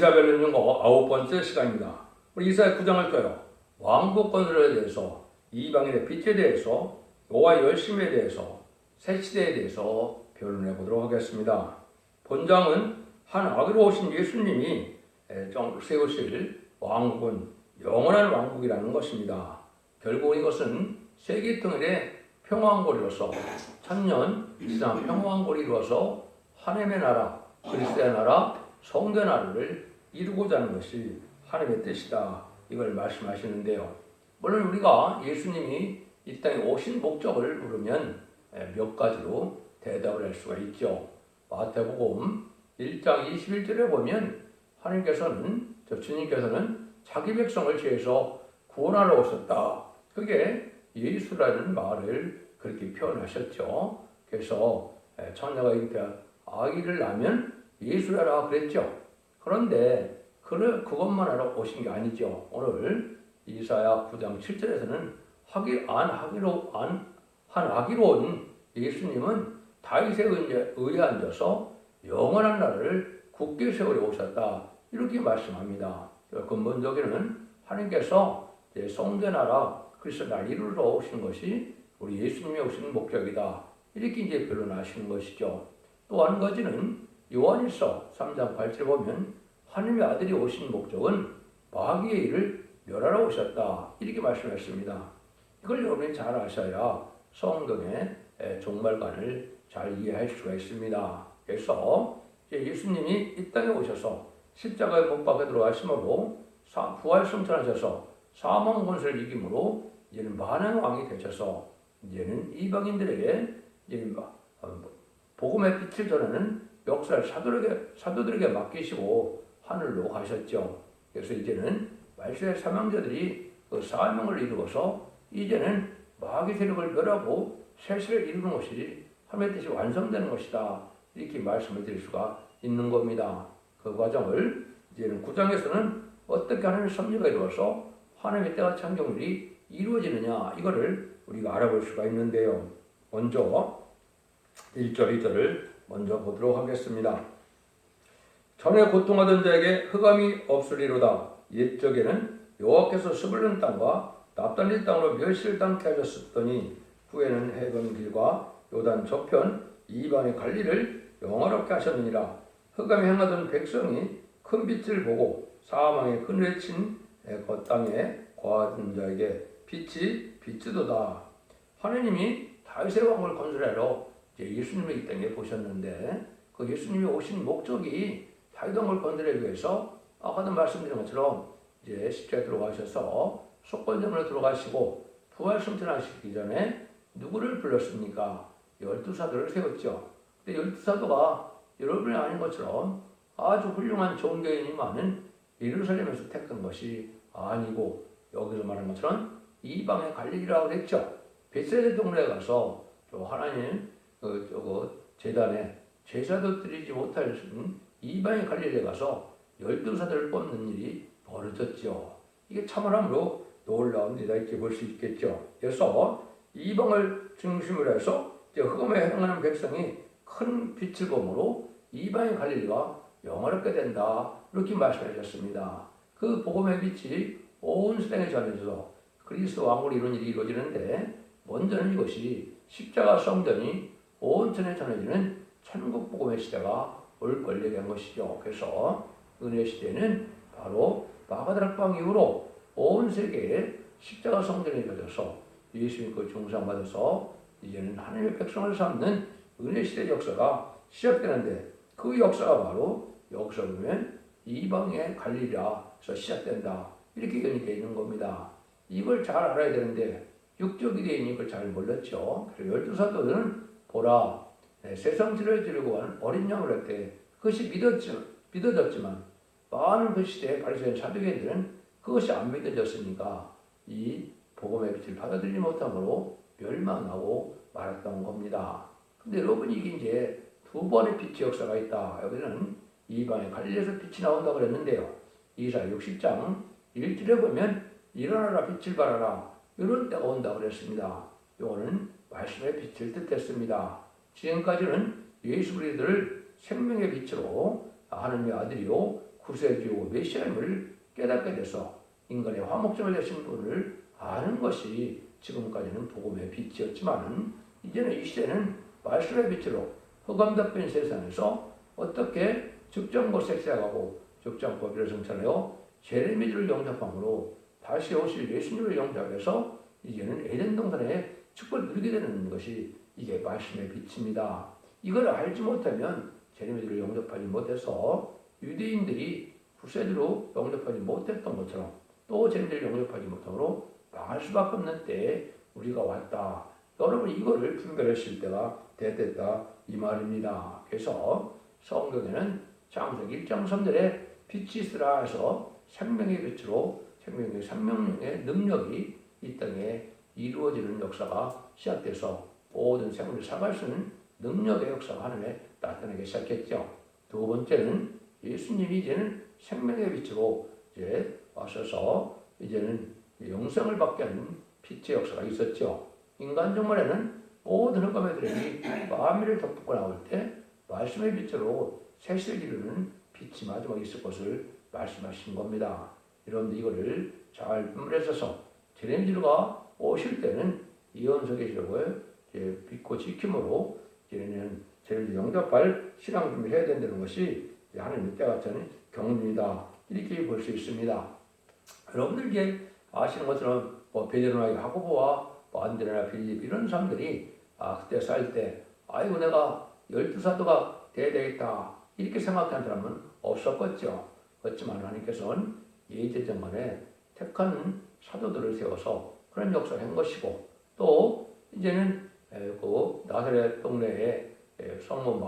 이사벨 연구 9번째 시간입니다. 우리 이사야 9장을 펴요. 왕국 건설에 대해서, 이방인의 빛에 대해서, 여호와의 열심에 대해서, 새 시대에 대해서 변론해 보도록 하겠습니다. 본장은 한 아기로 오신 예수님이 세우실 왕국은 영원한 왕국이라는 것입니다. 결국 이것은 세계 통일의 평화왕국으로서 천년 이상 평화왕국을 이루어서 하나님의 나라, 그리스도의 나라, 성도의 나라를 이루고자 하는 것이 하나님의 뜻이다. 이걸 말씀하시는데요. 물론 우리가 예수님이 이 땅에 오신 목적을 물으면 몇 가지로 대답을 할 수가 있죠. 마태복음 1장 21절에 보면 하나님께서는, 주님께서는 자기 백성을 죄에서 구원하러 오셨다. 그게 예수라는 말을 그렇게 표현하셨죠. 그래서 처녀가 잉태한 아기를 낳으면 예수라라 그랬죠. 그런데 그것만 하러 오신 게 아니죠. 오늘 이사야 9장 7절에서는 한 아기로 온 예수님은 다윗의 의에 앉아서 영원한 나라를 굳게 세우려 오셨다. 이렇게 말씀합니다. 근본적으로는 하나님께서 성도의 나라, 그리스도 나라를 이루러 오신 것이 우리 예수님이 오신 목적이다. 이렇게 이제 변론하시는 것이죠. 또 한 가지는 요한일서 3장 8절에 보면 하나님의 아들이 오신 목적은 마귀의 일을 멸하러 오셨다. 이렇게 말씀했습니다. 이걸 여러분이 잘 아셔야 성경의 종말관을 잘 이해할 수가 있습니다. 그래서 예수님이 이 땅에 오셔서 십자가에 못 박혀 들어가심으로 부활 승천하셔서 사망 권세를 이김으로 이제는 만왕의 왕이 되셔서 이제는 이방인들에게 복음의 빛을 전하는 역사를 사도들에게 맡기시고 하늘로 가셨죠. 그래서 이제는 말세의 사명자들이 그 사명을 이루어서 이제는 마귀 세력을 멸하고 세세를 이루는 것이 하나님의 뜻이 완성되는 것이다. 이렇게 말씀을 드릴 수가 있는 겁니다. 그 과정을 이제는 9장에서는 어떻게 하나님의 섭리가 이루어서 하나님의 때와 창조물이 이루어지느냐, 이거를 우리가 알아볼 수가 있는데요. 먼저 1절, 2절을 먼저 보도록 하겠습니다. 전에 고통하던 자에게 흑암이 없으리로다. 옛적에는 여호와께서 스불론 땅과 납달리 땅으로 멸시를 당케 하셨더니 후에는 해변 길과 요단 저편 이방의 관리를 영화롭게 하셨느니라. 흑암에 행하던 백성이 큰 빛을 보고 사망의 그늘에 친 그 땅에 거하던 자에게 빛이 비추도다. 하나님이 다윗의 왕국을 건설하러 예수님을 이 땅에 보셨는데 그 예수님이 오신 목적이 다윗 왕국을 건설하기 위해서 아까도 말씀드린 것처럼 이제 십자가에 들어가셔서 속건점으로 들어가시고 부활 승천하시기 전에 누구를 불렀습니까? 12사도를 세웠죠. 근데 12사도가 여러분이 아닌 것처럼 아주 훌륭한 종교인이 많은 예루살렘에서 택한 것이 아니고 여기서 말한 것처럼 이방의 갈릴리라고 했죠. 베세레 동네에 가서 하나님 제단에 제사도 드리지 못할 이방의 갈릴리에 가서 12사도를 뽑는 일이 벌어졌죠. 이게 참으로 놀라운 일이다 이렇게 볼 수 있겠죠. 그래서 이방을 중심으로 해서 흑암에 행하는 백성이 큰 빛을 보므로 이방의 갈릴리가 영화롭게 된다. 이렇게 말씀하셨습니다. 그 복음의 빛이 온 세상에 전해져서 그리스도 왕국을 이루는 일이 이루어지는데 먼저는 이것이 십자가 성전이 온 천에 전해지는 천국 복음의 시대가 올 걸리게 한 것이죠. 그래서 은혜 시대는 바로 마가다락방 이후로 온 세계에 십자가 성전이 이루어져서 예수님 그 중상받아서 이제는 하나님의 백성을 삼는 은혜 시대 역사가 시작되는데 그 역사가 바로 여기서 보면 이방의 갈릴리에서 시작된다. 이렇게 연결되어 있는 겁니다. 이걸 잘 알아야 되는데 육적 유대인이 이걸 잘 몰랐죠. 그래서 12사도들은 보라, 세상지를 지르고 하는 어린 양을 했대. 그것이 믿어졌지만 많은 그 시대의 바리새인 사두개인들은 그것이 안 믿어졌으니까 이 복음의 빛을 받아들이지 못함으로 멸망하고 말았던 겁니다. 근데 여러분이 이게 이제 두 번의 빛의 역사가 있다. 여기는 이방의 갈릴리에서 빛이 나온다고 그랬는데요. 이사야 60장 1절에 보면 일어나라 빛을 발하라 이런 때가 온다고 그랬습니다. 이거는 말씀의 빛을 뜻했습니다. 지금까지는 예수 그리스도를 생명의 빛으로 하나님의 아들이요 구세주 메시아임을 깨닫게 돼서 인간의 화목제물 되신 분을 아는 것이 지금까지는 복음의 빛이었지만 이제는 이 시대는 말씀의 빛으로 흑암답변 세상에서 어떻게 측정곳에 시작하고 측정법을 성찰하여 제레미주를 영접함으로 다시 오실 예수님을 영접해서 이제는 에덴 동산의 축복을 누리게 되는 것이 이게 말씀의 빛입니다. 이걸 알지 못하면 제레미주를 영접하지 못해서 유대인들이 구세주로 영접하지 못했던 것처럼 또 제레미주를 영접하지 못함으로 망할 수밖에 없는 때에 우리가 왔다. 여러분 이거를 분별하실 때가 됐다 이 말입니다. 그래서 성경에는 창세기 1장 3절에 빛이 있으라 해서 생명의 빛으로 생명의 생명력의 능력이 이 땅에 이루어지는 역사가 시작돼서 모든 생물을 살아갈 수 있는 능력의 역사가 하늘에 나타나기 시작했죠. 두 번째는 예수님이 이제는 생명의 빛으로 이제 와셔서 이제는 영생을 받게 하는 빛의 역사가 있었죠. 인간 정말에는 모든 흑암의들이 만민을 덮고 나올 때 말씀의 빛으로 세시를 이루는 빛이 마지막에 있을 것을 말씀하신 겁니다. 여러분들 이거를 잘 분별해서 제레미야가 오실 때는 예언서의 기록을 믿고 지킴으로 이제는 제레미야 영접할 신앙 준비를 해야 된다는 것이 하나님의 때가 같은 경험입니다. 이렇게 볼 수 있습니다. 여러분들 이제 아시는 것처럼 베드로나 야고보와 안드레나 빌립 이런 사람들이 그때 살 때 아이고 내가 12사도가 돼야 되겠다 이렇게 생각하는 사람은 없었겠죠. 그렇지만 하나님께서는 예제전간에 택한 사도들을 세워서 그런 역사를 한 것이고 또 이제는 그 나사렛 동네에 성모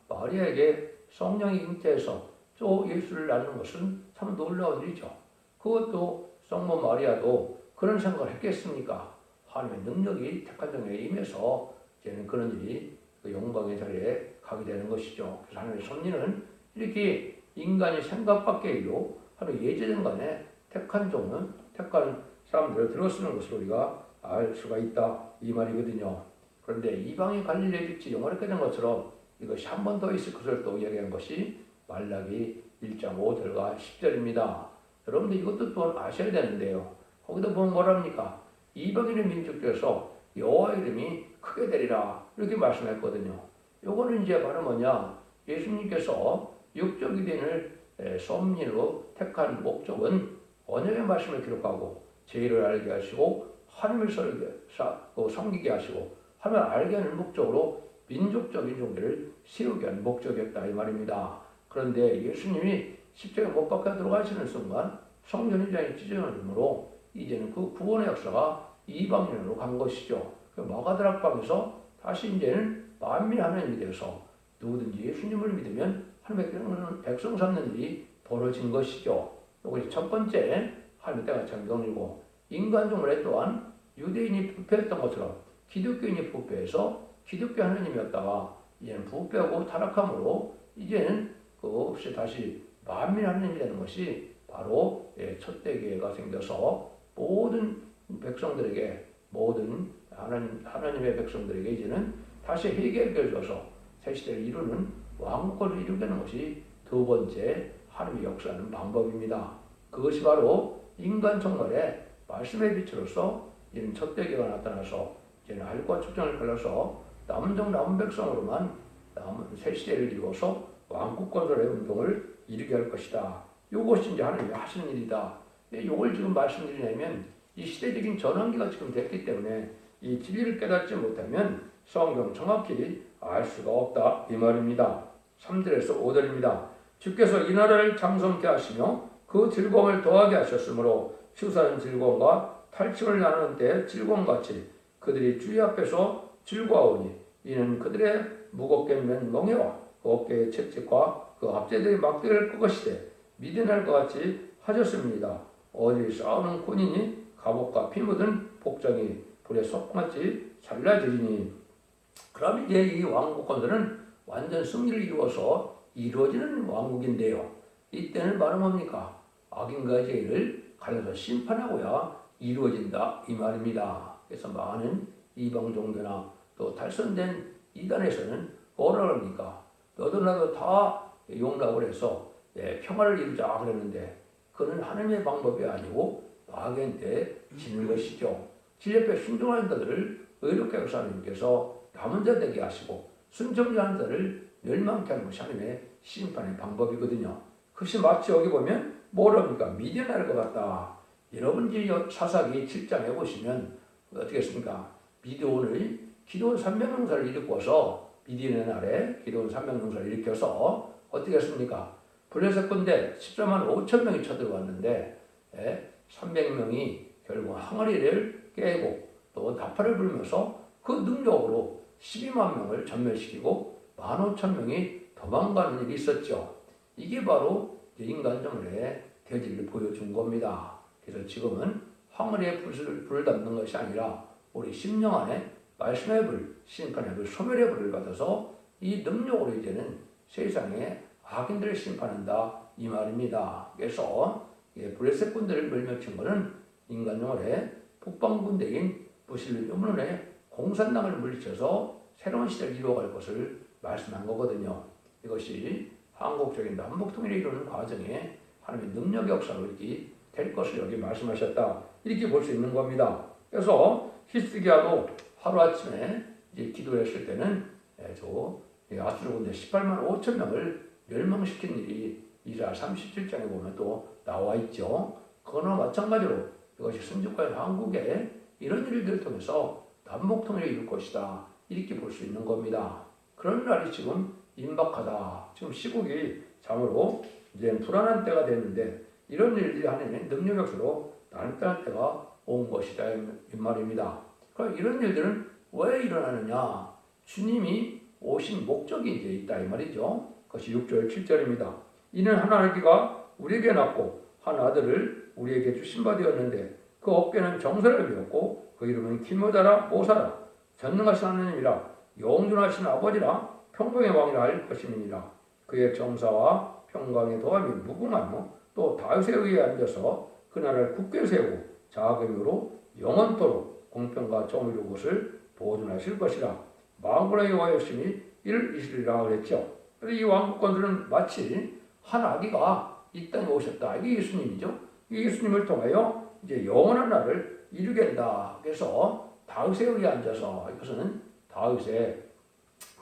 마리아에게 성령이 잉태해서 또 예수를 낳는 것은 참 놀라운 일이죠. 그것도 성모 마리아도 그런 생각을 했겠습니까? 하나님의 능력이 택한 종에 임해서 이제는 그런 일이 그 영광의 자리에 가게 되는 것이죠. 그래서 하나님의 섭리는 이렇게 인간의 생각 밖의 일로 하루 예제전간에 택한 종은 택한 사람들을 들어쓰는 것을 우리가 알 수가 있다 이 말이거든요. 그런데 이방인 갈릴레의 빛이 영원하게 된 것처럼 이것이 한 번 더 있을 것을 또 이야기한 것이 말라기 1장 5절과 10절입니다. 여러분들 이것도 또한 아셔야 되는데요. 거기다 보면 뭐랍니까? 이방인의 민족 중에서 여호와 이름이 크게 되리라 이렇게 말씀했거든요. 요거는 이제 바로 뭐냐? 예수님께서 육적 유대인을 섭리로 택한 목적은 언약의 말씀을 기록하고 죄를 알게 하시고 하나님을 섬기게 하시고 하나님을 알게 하는 목적으로 민족적인 종교를 세우게 하는 목적이었다 이 말입니다. 그런데 예수님이 십자가에 못 박혀 들어가시는 순간 성전 1장이 찢어짐으로 이제는 그 구원의 역사가 이방인으로 간 것이죠. 마가다락방에서 다시 이제는 만민 하나님이 되어서 누구든지 예수님을 믿으면 하나님의 백성 삼는 일이 벌어진 것이죠. 이것이 첫 번째 하나님의 때가 참 경이고 인간 종말에 또한 유대인이 부패했던 것처럼 기독교인이 부패해서 기독교 하나님이었다가 이제는 부패하고 타락함으로 이제는 그 없이 다시 만민 하나님이 되는 것이 바로 첫 대교회가 생겨서 모든 백성들에게 모든 하나님의 백성들에게 이제는 다시 회개를 줘서 새 시대를 이루는 왕국을 이루게 되는 것이 두 번째 하나님의 역사하는 방법입니다. 그것이 바로 인간 정말에 말씀의 빛으로서 이런 첫 대교가 나타나서 이제는 알과 축정을 걸러서 남은 백성으로만 남은 새 시대를 이루어서 왕국 건설의 운동을 이루게 할 것이다. 이것이 이제 하나님이 하시는 일이다. 이걸 지금 말씀드리냐면 이 시대적인 전환기가 지금 됐기 때문에 이 진리를 깨닫지 못하면 성경 정확히 알 수가 없다 이 말입니다. 3절에서 5절입니다. 주께서 이 나라를 장성케 하시며 그 즐거움을 더하게 하셨으므로 추수하는 즐거움과 탈취를 나누는 때 즐거움같이 그들이 주의 앞에서 즐거워하오니 이는 그들의 무겁게 맨 멍에와 그 어깨의 채찍과 그 앞제들의 막대를 끄것이되 미디안과 같이 하셨습니다. 어디 싸우는 군인이 갑옷과 피 묻은 복장이 불에 소금같이 잘라지리니 그럼 이제 이 왕국 건설은 완전 승리를 이루어서 이루어지는 왕국인데요. 이때는 바로 뭡니까? 악인과 죄를 갈라서 심판하고야 이루어진다 이 말입니다. 그래서 많은 이방 종교나 또 탈선된 이단에서는 뭐라 그럽니까? 너도 나도 다 용납을 해서 평화를 이루자 그랬는데 그는 하나님의 방법이 아니고 마귀한테 지는 것이죠. 질 옆에 순종하는 자들을 의롭게 하사 하나님께서 남은 자 되게 하시고 순종하는 자를 멸망케 하는 것이 하나님의 심판의 방법이거든요. 그것이 마치 여기 보면 뭐랍니까? 미디안할 것 같다. 여러분들이 사사기 7장에 보시면 어떻게 했습니까? 미디온을 기드온 300명사를 일으켜서 미디안의 날에 기드온 300명사를 일으켜서 어떻게 했습니까? 블레셋 군대 14만 5천 명이 쳐들어왔는데 300명이 결국 항아리를 깨고 또 나팔을 불면서 그 능력으로 12만 명을 전멸시키고 15,000명이 도망가는 일이 있었죠. 이게 바로 인간정의 대지를 보여준 겁니다. 그래서 지금은 항아리에 불을 담는 것이 아니라 우리 심령 안에 말씀의 불, 심판의 불, 소멸의 불을 받아서 이 능력으로 이제는 세상에 악인들을 심판한다 이 말입니다. 그래서 블레셋 군대를 멸망시킨 것은 인간정의 북방군대인 부실론의 공산당을 물리쳐서 새로운 시대를 이루어갈 것을 말씀한 거거든요. 이것이 한국적인 남북통일을 이루는 과정에 하나님의 능력 역사로 이렇게 될 것을 여기 말씀하셨다. 이렇게 볼 수 있는 겁니다. 그래서 히스기야도 하루아침에 이제 기도했을 때는 아수르 군대 18만 5천 명을 멸망시킨 일이 이사 37장에 보면 또 나와 있죠. 그거나 마찬가지로 이것이 선진국의 한국에 이런 일들을 통해서 남북통일을 이룰 것이다. 이렇게 볼 수 있는 겁니다. 그런 날이 지금 임박하다. 지금 시국이 참으로 이제 불안한 때가 됐는데 이런 일들이 하나님의 능력 역사로 나타날 때가 온 것이다 이 말입니다. 그럼 이런 일들은 왜 일어나느냐? 주님이 오신 목적이 이제 있다 이 말이죠. 그것이 6절 7절입니다. 이는 한 아기가 우리에게 낳고 한 아들을 우리에게 주신 바 되었는데 그 어깨는 정사를 배웠고 그 이름은 기묘다라 모사라 전능하신 하나님이라 영존하신 아버지라 평강의 왕이라 할 것임이니라. 그의 정사와 평강의 도함이 무궁하며 또 다윗에 의해 앉아서 그 나라를 굳게 세우고 자금으로 영원토록 공평과 정의로 것을 보존하실 것이라. 만군의 여호와 열심히 이를 이시리라 그랬죠. 그래서 이 왕국권들은 마치 한 아기가 이 땅에 오셨다. 이게 예수님이죠. 이 예수님을 통하여 이제 영원한 나라를 이루게 된다. 그래서 다윗에 의해 앉아서 이것은 다윗의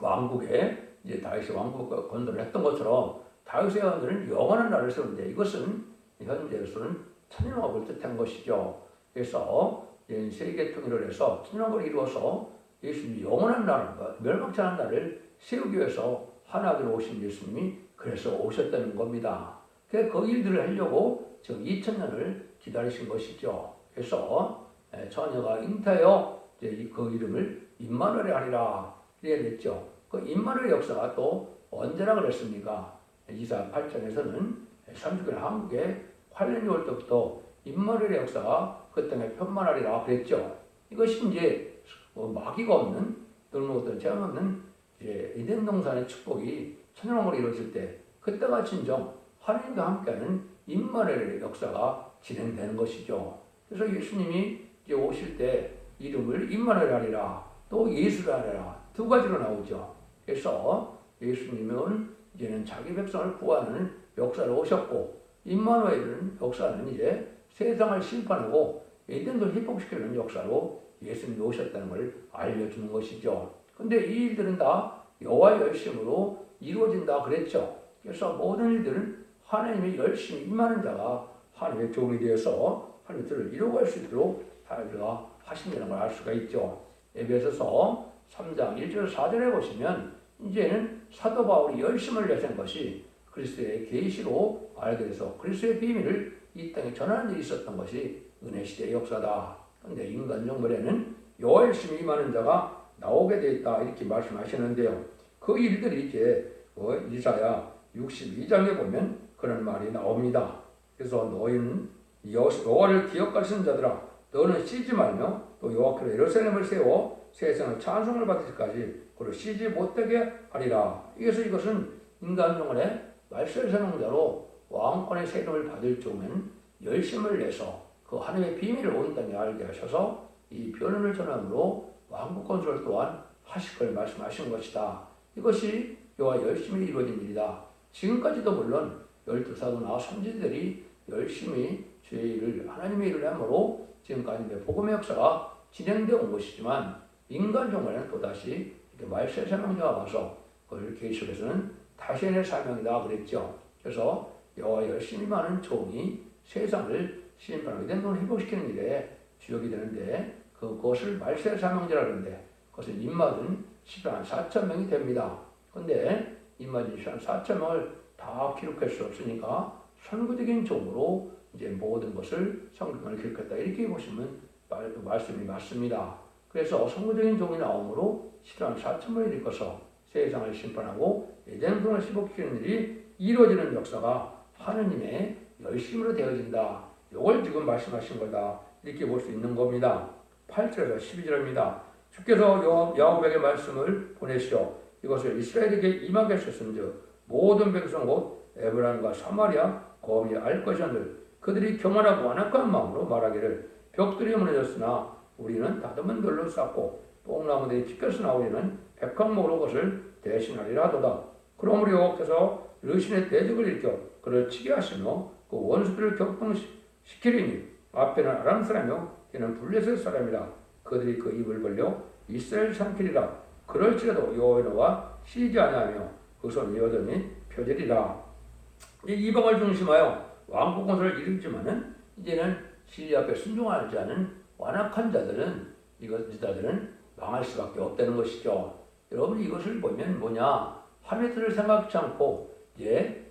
왕국에 이제 다윗의 왕국 건설을 했던 것처럼 다윗의 왕들은 영원한 나라를 세우는데 이것은 현재로서는 천년왕국을 뜻한 것이죠. 그래서 세계 통일을 해서 천년왕국을 이루어서 예수님이 영원한 나라, 멸망치 않은 나라를 세우기 위해서 하나님으로 오신 예수님이 그래서 오셨다는 겁니다. 그 일들을 하려고 지금 2000년을 기다리신 것이죠. 그래서 처녀가 잉태하여 그 이름을 임마누엘이 하리라 이렇게 됐죠. 그 임마누엘 역사가 또 언제나 그랬습니까? 이사 8장에서는 30년 한국에 8년이 올 때부터 임마누엘의 역사가 그 땅에 편만하리라 그랬죠. 이것이 이제 마귀가 없는 어떤 재앙 없는 에덴 동산의 축복이 천년왕국으로 이루어질 때 그때가 진정 하나님과 함께하는 임마누엘의 역사가 진행되는 것이죠. 그래서 예수님이 이제 오실 때 이름을 임마누엘 하리라 또 예수를 하리라 두 가지로 나오죠. 그래서 예수님은 이제는 자기 백성을 구하는 역사로 오셨고 임마누엘은 역사는 이제 세상을 심판하고 에덴도 회복시키는 역사로 예수님이 오셨다는 걸 알려주는 것이죠. 근데 이 일들은 다 여호와의 열심으로 이루어진다 그랬죠. 그래서 모든 일들은 하나님의 열심히 임하는 자가 하나님의 종이 되어서 하나님의 뜻을 이루어갈 수 있도록 하나님과 하신다는 걸 알 수가 있죠. 에베소서 3장 1절 4절에 보시면 이제는 사도 바울이 열심을 내세운 것이 그리스도의 계시로 알게 돼서 그리스도의 비밀을 이 땅에 전하는 일이 있었던 것이 은혜 시대의 역사다. 그런데 인간 정벌에는 여호와 열심히 임하는 자가 나오게 돼 있다 이렇게 말씀하시는데요. 그 일들이 이제 이사야 62장에 보면 그런 말이 나옵니다. 그래서 너희는 여호와를 기억하시는 자들아 너는 쉬지 말며 또 여호와께로 예루살렘을 세워 세상의 찬송을 받을 때까지 그를 쉬지 못하게 하리라. 이것은 인간 영혼의 말세를 사명자로 왕권의 세금을 받을 종은 열심을 내서 그 하나님의 비밀을 온 땅에 알게 하셔서 이 변론을 전함으로 왕국 건설 또한 하실 걸 말씀하신 것이다. 이것이 여호와 열심히 이루어진 일이다. 지금까지도 물론 12사도나 선지자들이 열심히 주의 일을 하나님의 일을 함으로 지금까지 복음의 역사가 진행되어 온 것이지만 인간 종말에는 또다시 이렇게 말세 사명자가 와서 그걸 계속해서는 다시의 사명이다 그랬죠. 그래서 여호와 열심히 많은 종이 세상을 심판하게 된 돈 회복시키는 일에 주역이 되는데 그것을 말세 사명자라 그러는데 그것을 입맞은 10만 4천 명이 됩니다. 근데 입맞은 10만 4천 명을 다 기록할 수 없으니까 선구적인 종으로 이제 모든 것을 성경을 기록했다 이렇게 보시면 말씀이 맞습니다. 그래서 선구적인 종이 나오므로 10만 4천 명이 일어서 세상을 심판하고 예전통을 회복시키는 일이 이루어지는 역사가 하느님의 열심으로 되어진다. 이걸 지금 말씀하신 거다. 이렇게 볼 수 있는 겁니다. 8절에서 12절입니다. 주께서 야곱에게 말씀을 보내시어 이것을 이스라엘에게 임하게 하셨은즉 모든 백성 곧 에브라임과 사마리아 거미 알 것이었늘 그들이 교만하고 완악한 마음으로 말하기를 벽들이 무너졌으나 우리는 다듬은 돌로 쌓고 뽕나무들이 찢겼으나 우리는 백합목으로 그것을 대신하리라 하도다. 그러므로 여호와께서 르신의 대적을 일으켜 그를 치게 하시며 그 원수들을 격동시키리니 앞에는 아람 사람이요 뒤는 블레셋 사람이라 그들이 그 입을 벌려 이스라엘 삼키리라. 그럴지라도 여호와와 쉬지 아니하며 그 손이 여전히 펴지리라. 이방을 중심하여 왕국 건설을 이루지만은 이제는 진리 앞에 순종하지 않은 완악한 자들은 이자들은 망할 수밖에 없다는 것이죠. 여러분 이것을 보면 뭐냐? 하나님의 뜻을 생각지 않고 이제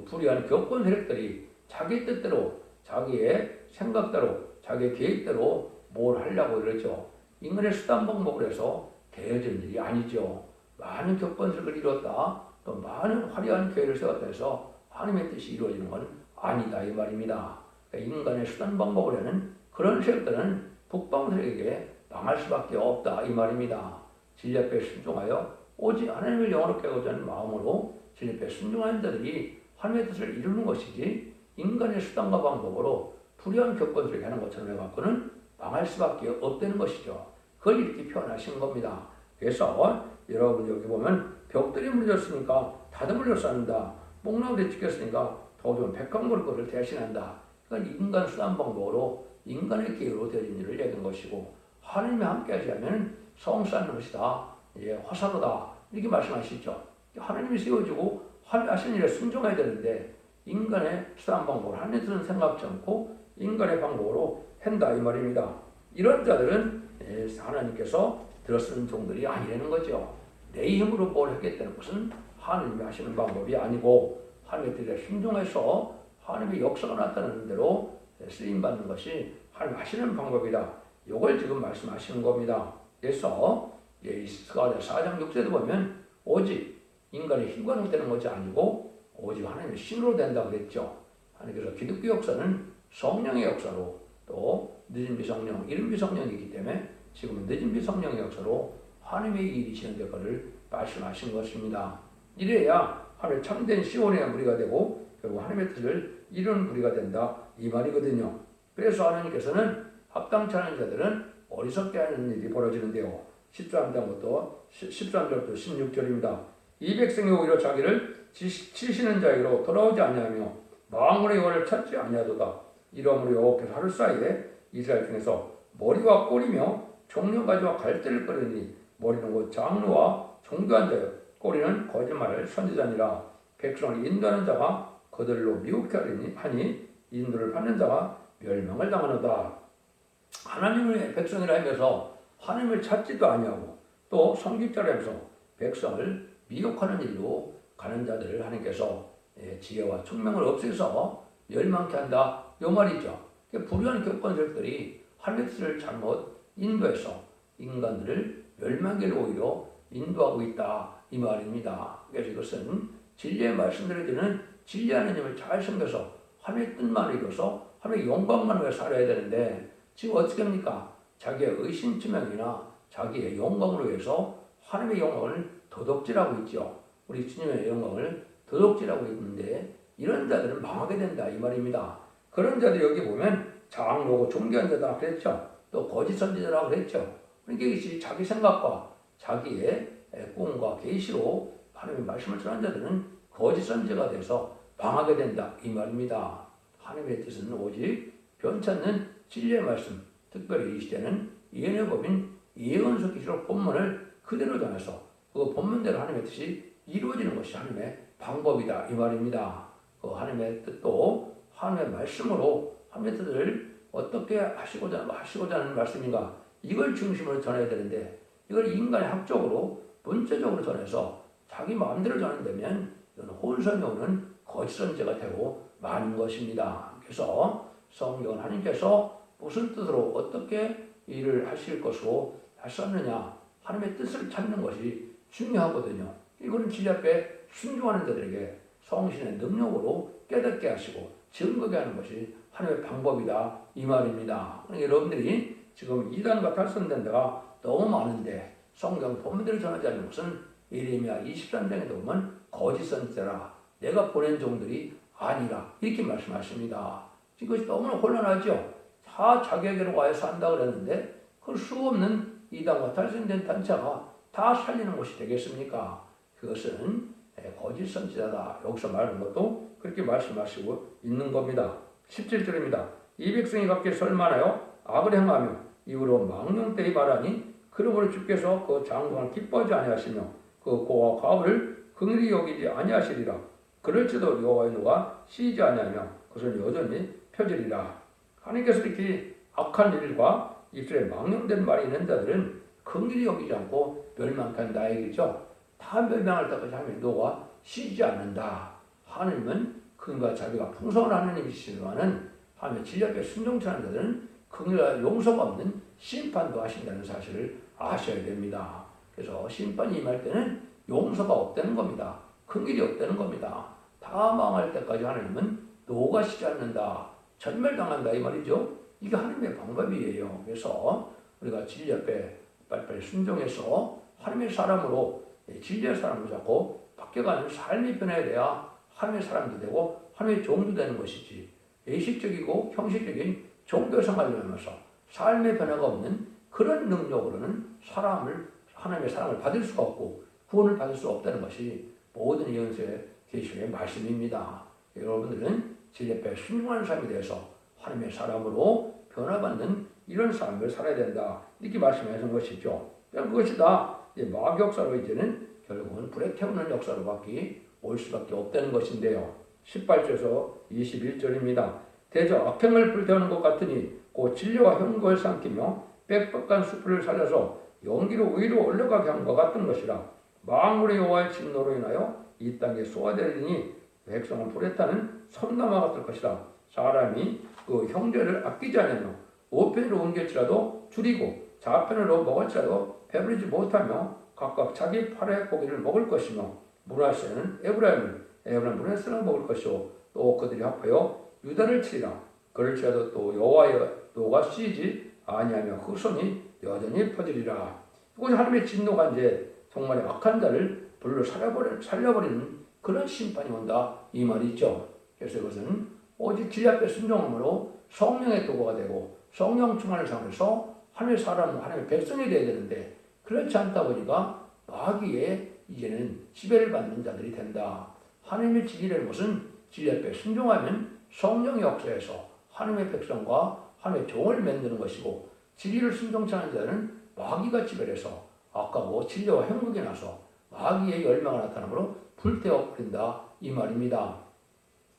불의한 교권 세력들이 자기 뜻대로 자기의 생각대로 자기의 계획대로 뭘 하려고 그러죠. 인간의 수단 방법을 해서 되어진 일이 아니죠. 많은 교권세력을 이뤘다. 또 많은 화려한 계획을 세웠다 해서 하나님의 뜻이 이루어지는 건 아니다 이 말입니다. 그러니까 인간의 수단 방법을 하는 그런 세력들은 북방 세력에게 망할 수밖에 없다 이 말입니다. 진리 앞에 순종하여 오직 하나님을 영원롭게 하고자 하는 마음으로 진리 앞에 순종하는 자들이 하나님의 뜻을 이루는 것이지 인간의 수단과 방법으로 불의한 교권세력이 하는 것처럼 해갖고는 망할 수밖에 없다는 것이죠. 그걸 이렇게 표현하신 겁니다. 그래서 여러분 여기 보면 벽들이 무너졌으니까 다듬으려 쌓는다. 뽕나무들이 찢겼으니까 더 좋은 백합목으로 그것을 대신한다. 그러니까 인간 수단 방법으로 인간의 계획으로 되어진 일을 얘기한 것이고 하나님이 함께하지 않으면 성 쌓는 것이다. 화사로다. 이렇게 말씀하시죠. 하나님이 세워주고 하신 일에 순종해야 되는데 인간의 수단 방법을 하나님의 뜻은 생각지 않고 인간의 방법으로 한다 이 말입니다. 이런 자들은 하나님께서 들어쓰는 종들이 아니라는 거죠. 내 힘으로 뭘 하겠다는 것은 하나님이 하시는 방법이 아니고 하나님의 뜻에 순종해서 하나님의 역사가 나타나는 대로 쓰임받는 것이 하나님 하시는 방법이다. 이걸 지금 말씀하시는 겁니다. 그래서 스가랴 4장 6절에도 보면 오직 인간의 힘과 되는 것이 아니고 오직 하나님의 신으로 된다고 그랬죠. 하나님께서 기독교 역사는 성령의 역사로 또 늦은 비성령, 이른 비성령이기 때문에 지금은 늦은 비성령의 역사로 하나님의 일이 진행될 것을 말씀하신 것입니다. 이래야 하나님의 참된 시온의 무리가 되고 결국 하나님의 뜻을 이루는 무리가 된다 이 말이거든요. 그래서 하나님께서는 합당치 않은 자들은 어리석게 하는 일이 벌어지는데요. 13장부터 13절부터 16절입니다. 이 백성이 오히려 자기를 치시는 자에게로 돌아오지 아니하며 마음으로 여호와를 찾지 아니하도다. 이러므로 여호와께서 하루 사이에 이스라엘 중에서 머리와 꼬리며 종려가지와 갈대를 꺼내니 머리는 곧 장로와 종교한 자요 꼬리는 거짓말을 선지자니라. 백성을 인도하는 자가 그들로 미혹해 하니 인도를 받는 자가 멸망을 당하노다. 하나님의 백성이라 하면서 하나님을 찾지도 아니하고 또 성직자라 하면서 백성을 미혹하는 일로 가는 자들을 하나님께서 지혜와 총명을 없애서 멸망케 한다 이 말이죠. 불의한 교권세력들이 하나님의 뜻을 잘못 인도해서 인간들을 멸망길로 오히려 인도하고 있다 이 말입니다. 그래서 이것은 진리의 말씀대로 되는 진리 하나님을 잘 섬겨서 하나님의 뜻만 이루어서 하나님의 영광만 위해 살아야 되는데 지금 어떻게 합니까? 자기의 의심투명이나 자기의 영광을 위해서 하나님의 영광을 도둑질하고 있죠. 우리 주님의 영광을 도둑질하고 있는데 이런 자들은 망하게 된다 이 말입니다. 그런 자들 여기 보면 장로고 존귀한 자다 그랬죠. 또 거짓 선지자라고 그랬죠. 그러니까 이것이 자기 생각과 자기의 꿈과 계시로 하나님의 말씀을 전한 자들은 거짓 선지자가 돼서 망하게 된다 이 말입니다. 하나님의 뜻은 오직 변찮는 진리의 말씀, 특별히 이 시대는 예언의 법인 예언서 기록 본문을 그대로 전해서 그 본문대로 하나님의 뜻이 이루어지는 것이 하나님의 방법이다 이 말입니다. 그 하나님의 뜻도 하나님의 말씀으로 하나님의 뜻을 어떻게 하시고자 하는 말씀인가, 이걸 중심으로 전해야 되는데 이걸 인간의 학적으로 문자적으로 전해서 자기 마음대로 전한다면 이건 혼선이 오는 거짓 선지자가 되고 마는 것입니다. 그래서 성경은 하나님께서 무슨 뜻으로 어떻게 일을 하실 것으로 하셨느냐, 하나님의 뜻을 찾는 것이 중요하거든요. 이거는 진리 앞에 순종하는 자들에게 성신의 능력으로 깨닫게 하시고 증거게 하는 것이 하나님의 방법이다 이 말입니다. 그러니까 여러분들이 지금 이단과 탈선된 데가 너무 많은데 성경 본문대로 전하지 않는 것은 예레미야 23장에 보면 거짓 선지자라 내가 보낸 종들이 아니라 이렇게 말씀하십니다. 이것이 너무나 혼란하죠. 다 자기에게로 와서 산다 그랬는데 그 수없는 이단과 탈선된 단체가 다 살리는 것이 되겠습니까? 그것은 거짓 선지자다. 여기서 말하는 것도 그렇게 말씀하시고 있는 겁니다. 17절입니다. 이 백성이 각기 설만하여 악을 행하며 이후로 망령되이 말하니 그러므로 주께서 그 장동을 기뻐하지 아니하시며 그 고와 과부를 긍휼히 여기지 아니하시리라. 그럴지도 여호와의 노가 쉬지 아니하며 그것은 여전히 펴지리라. 하나님께서 이렇게 악한 일과 입술에 망령된 말이 있는 자들은 긍휼히 여기지 않고 멸망한 나에게죠. 다 멸망할 때까지 하나님의 노가 쉬지 않는다. 하나님은 그가 자기가 풍성한 하나님이시지만은 하나님의 진리 앞에 순종치 않는 자들은 긍휼과 용서가 없는 심판도 하신다는 사실을 아셔야 됩니다. 그래서 심판이 임할 때는 용서가 없다는 겁니다. 긍휼이 없다는 겁니다. 다 망할 때까지 하나님은 노가 쉬지 않는다. 전멸당한다 이 말이죠. 이게 하나님의 방법이에요. 그래서 우리가 진리 앞에 빨리빨리 순종해서 하나님의 사람으로 진리의 사람으로 잡고 바뀌어가는 삶이 변해야 돼야 하나님의 사람도 되고 하나님의 종도 되는 것이지, 의식적이고 형식적인 종교 생활을 하면서 삶의 변화가 없는 그런 능력으로는 하나님의 사랑을 받을 수가 없고 구원을 받을 수 없다는 것이 모든 예언서의 계시의 말씀입니다. 여러분들은 진리 앞에 순종하는 삶에 대해서 하나님의 사람으로 변화받는 이런 삶을 살아야 된다 이렇게 말씀하신 것이죠. 그것이 다 마귀 역사로 이제는 결국은 불에 태우는 역사로밖에 올 수밖에 없다는 것인데요. 18절에서 21절입니다. 대저 악행을 불태우는 것 같으니 곧 진리와 형거를 삼키며 빽빽한 수풀을 살려서 연기로 위로 올라가게 한 것 같은 것이라. 만군의 여호와의 진노로 인하여 이 땅에 쏘아내리니 백성은 불에 타는 섬나무 같을 것이라. 사람이 그 형제를 아끼지 않으며 우편으로 옮길지라도 줄이고 좌편으로 먹을지라도 배부르지 못하며 각각 자기 팔의 고기를 먹을 것이며 문하세는 에브라임을 문하세는 먹을 것이요 또 그들이 합하여 유다를 치리라. 그럴지라도 또 여호와의 노가 쉬지 아니하며 그 손이 여전히 퍼지리라. 이것이 하나님의 진노가 이제 정말 악한 자를 불로 살려버리는 그런 심판이 온다 이 말이죠. 그래서 이것은 오직 진리 앞에 순종함으로 성령의 도구가 되고 성령 충만을 삼아서 하나님의 사람, 하나님의 백성이 되어야 되는데 그렇지 않다 보니까 마귀의 이제는 지배를 받는 자들이 된다. 하나님의 진리라는 것은 진리 앞에 순종하면 성령의 역사에서 하나님의 백성과 하나님의 종을 만드는 것이고, 진리를 순종치 않는 자는 마귀가 지배를 해서 악하고 진리와 행복이 나서 마귀의 열매가 나타나므로 불태워버린다 이 말입니다.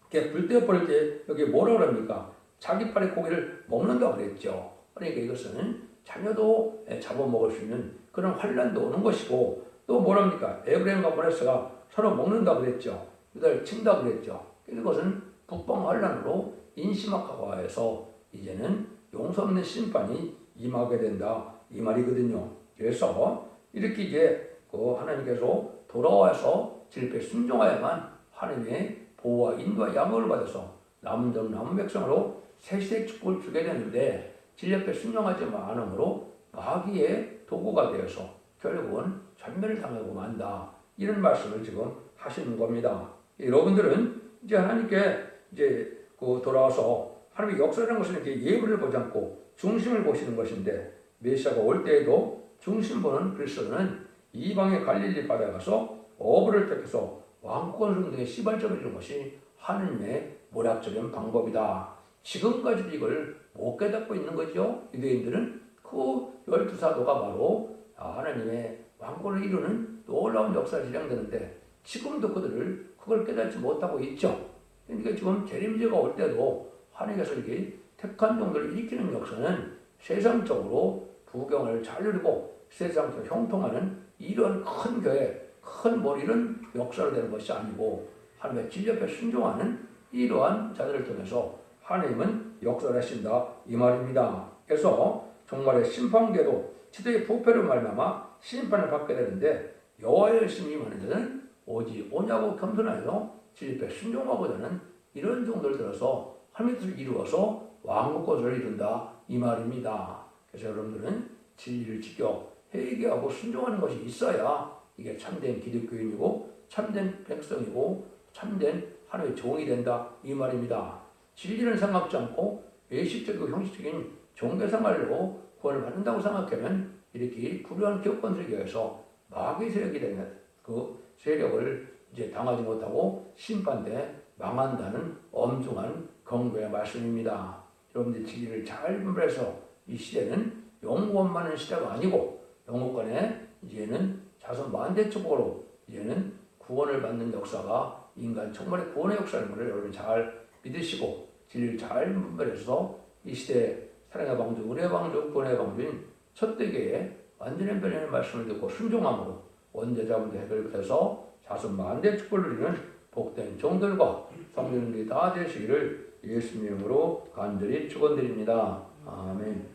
불태워버릴 때 여기 뭐라고 합니까? 자기 팔의 고기를 먹는다고 그랬죠. 그러니까 이것은 자녀도 잡아먹을 수 있는 그런 환란도 오는 것이고, 또 뭐랍니까? 에브라임과 문하세가 서로 먹는다고 그랬죠. 유다를 친다고 그랬죠. 이것은 북방 환란으로 인심학화해서 이제는 용서 없는 심판이 임하게 된다 이 말이거든요. 그래서 이렇게 이제 하나님께서 돌아와서 진리에 순종하야만 하나님의 보호와 인도와 양육을 받아서 남은 백성으로 세세의 축복을 주게 되는데, 진리 앞에 순종하지 않으므로 마귀의 도구가 되어서 결국은 전멸을 당하고 만다 이런 말씀을 지금 하시는 겁니다. 여러분들은 이제 하나님께 이제 돌아와서 하나님의 역사라는 것은 이렇게 예물을 보지 않고 중심을 보시는 것인데, 메시아가 올 때에도 중심 보는 그리스도는 이방의 갈릴리 바다에 가서 어부를 택해서 왕권 등의 시발점을 이룬 것이 하느님의 모략적인 방법이다. 지금까지도 이걸 못 깨닫고 있는 거죠. 유대인들은 그 12사도가 바로 하나님의 왕권을 이루는 놀라운 역사를 진행되는데 지금도 그걸 깨닫지 못하고 있죠. 그러니까 지금 재림제가 올 때도 하나님께서 이렇게 택한 종들을 일으키는 역사는 세상적으로 부경을 잘 누리고 세상적으로 형통하는 이런 큰 교회, 큰 이런 역사로 되는 것이 아니고 하나님의 진리 앞에 순종하는 이러한 자들을 통해서 하나님은 역사를 하신다 이 말입니다. 그래서 종말의 심판계도 지도의 부패로 말미암아 심판을 받게 되는데 여호와의 열심히 임하는 자는 오직 오냐고 겸손하여 진리 앞에 순종하고자 하는 이런 종들을 들어서 하나님의 뜻을 이루어서 왕국권을 이룬다 이 말입니다. 그래서 여러분들은 진리를 지켜 회개하고 순종하는 것이 있어야 이게 참된 기독교인이고 참된 백성이고 참된 하나님의 종이 된다 이 말입니다. 진리는 생각지 않고 외식적이고 형식적인 종교생활로 구원을 받는다고 생각하면 이렇게 불우한 기업권들에 의해서 마귀 세력이 되는 그 세력을 이제 당하지 못하고 심판대 망한다는 엄중한 경고의 말씀입니다. 여러분들 진리를 잘 분별해서 이 시대는 영구원만한 시대가 아니고 영국간에 이제는 자손 만대쪽으로 이제는 구원을 받는 역사가 인간 정말의 구원의 역사인 것을 여러분 잘 믿으시고 진리를 잘 분별해서 이 시대 사랑의 방주, 은혜의 방주, 구원의 방주인 첫대교의 완전한 변화의 말씀을 듣고 순종함으로 원죄자분들 해결해서 자손 만대 축복을 누리는 복된 종들과 성도님들이 다 되시기를 예수님으로 간절히 축원드립니다. 아멘.